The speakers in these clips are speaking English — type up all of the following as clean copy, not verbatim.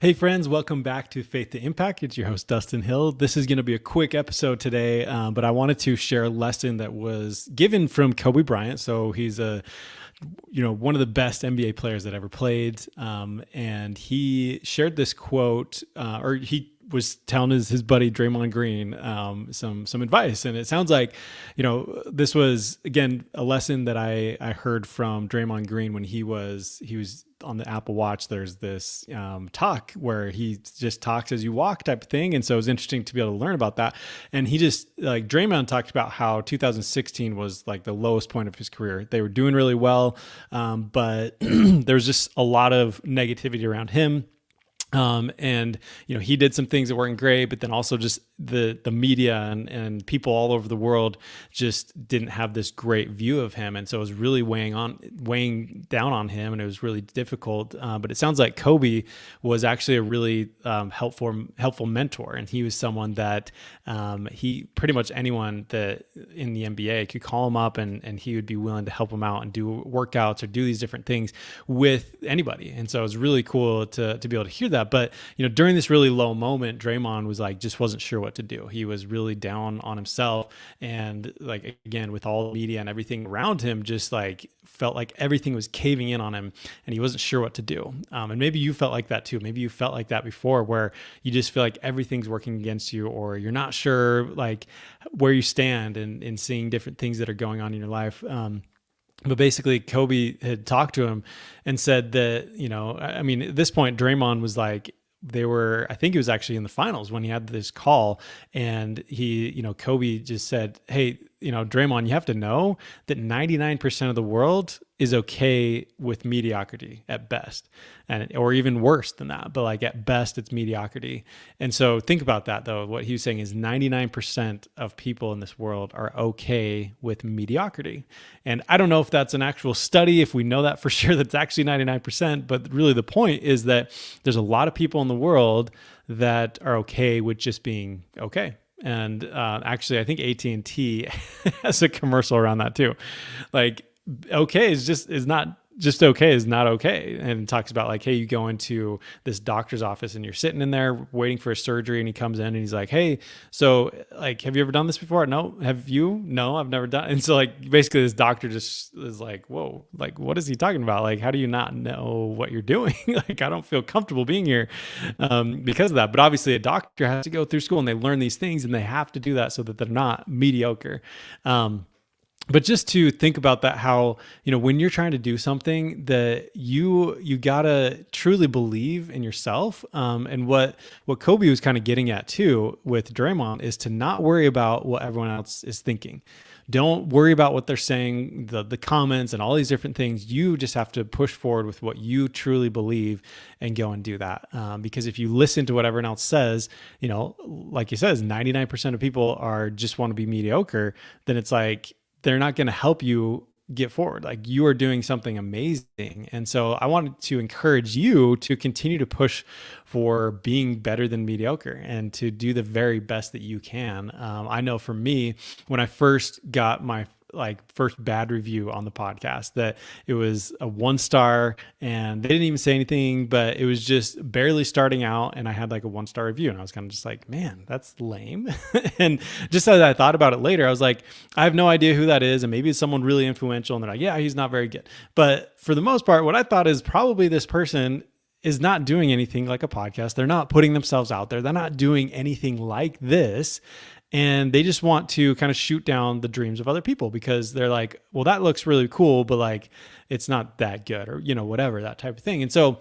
Hey friends, welcome back to Faith to Impact. It's your host, Dustin Hill. This is going to be a quick episode today, but I wanted to share a lesson that was given from Kobe Bryant. So he's one of the best NBA players that ever played. And he shared this quote, or he was telling his buddy Draymond Green some advice, and it sounds like this was again a lesson that I heard from Draymond Green when he was on the Apple Watch. There's this talk where he just talks as you walk type of thing, and so it was interesting to be able to learn about that. And he just like Draymond talked about how 2016 was like the lowest point of his career. They were doing really well, but there was just a lot of negativity around him. And he did some things that weren't great, but then also just the media and people all over the world just didn't have this great view of him. And so it was really weighing down on him, and it was really difficult. But it sounds like Kobe was actually a really helpful mentor. And he was someone that he pretty much anyone that in the NBA could call him up and he would be willing to help him out and do workouts or do these different things with anybody. And so it was really cool to be able to hear that. But during this really low moment, Draymond was like just wasn't sure what to do. He was really down on himself, and like again with all the media and everything around him, just like felt like everything was caving in on him, and he wasn't sure what to do. And maybe you felt like that too. Maybe you felt like that before, where you just feel like everything's working against you, or you're not sure like where you stand in seeing different things that are going on in your life. But basically, Kobe had talked to him and said that, at this point, Draymond was like, I think he was actually in the finals when he had this call, and Kobe just said, hey, Draymond, you have to know that 99% of the world is okay with mediocrity at best, or even worse than that. But like at best, it's mediocrity. And so think about that though. What he was saying is 99% of people in this world are okay with mediocrity. And I don't know if that's an actual study, if we know that for sure, that's actually 99%. But really the point is that there's a lot of people in the world that are okay with just being okay. And actually, I think AT&T has a commercial around that too. Like, okay is not just okay is not okay. And it talks about like, hey, you go into this doctor's office and you're sitting in there waiting for a surgery, and he comes in and he's like, hey, so like, have you ever done this before? No. Have you? No, I've never done. And so like, basically this doctor just is like, whoa, like, what is he talking about? Like, how do you not know what you're doing? Like, I don't feel comfortable being here because of that. But obviously a doctor has to go through school and they learn these things, and they have to do that so that they're not mediocre. But just to think about that, how, when you're trying to do something that you gotta truly believe in yourself. And what Kobe was kind of getting at too with Draymond is to not worry about what everyone else is thinking. Don't worry about what they're saying, the comments and all these different things. You just have to push forward with what you truly believe and go and do that. Because if you listen to what everyone else says, like he says, 99% of people just want to be mediocre, then it's like, they're not going to help you get forward. Like, you are doing something amazing. And so I wanted to encourage you to continue to push for being better than mediocre and to do the very best that you can. I know for me, when I first got my first bad review on the podcast, that it was a 1-star, and they didn't even say anything, but it was just barely starting out, and I had like a 1-star review, and I was kind of just like, man, that's lame. And just as I thought about it later, I was like, I have no idea who that is, and maybe it's someone really influential, and they're like, yeah, he's not very good. But for the most part, what I thought is probably this person is not doing anything like a podcast. They're not putting themselves out there. They're not doing anything like this. And they just want to kind of shoot down the dreams of other people, because they're like, well, that looks really cool, but like, it's not that good, or, whatever, that type of thing. And so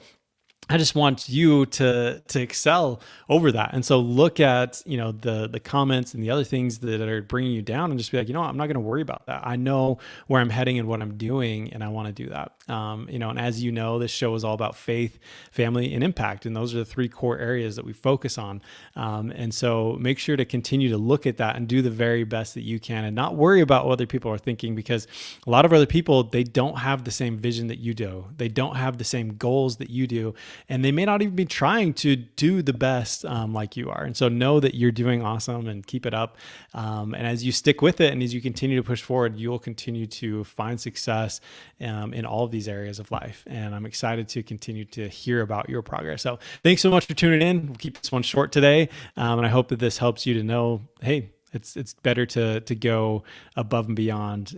I just want you to excel over that. And so look at, the comments and the other things that are bringing you down, and just be like, I'm not going to worry about that. I know where I'm heading and what I'm doing, and I want to do that. And as you know, this show is all about faith, family, and impact. And those are the 3 core areas that we focus on. And so make sure to continue to look at that and do the very best that you can, and not worry about what other people are thinking, because a lot of other people, they don't have the same vision that you do. They don't have the same goals that you do. and they may not even be trying to do the best like you are. And so know that you're doing awesome and keep it up. And as you stick with it and as you continue to push forward, you'll continue to find success in all of these areas of life. And I'm excited to continue to hear about your progress. So thanks so much for tuning in. We'll keep this one short today. And I hope that this helps you to know, hey, it's better to go above and beyond,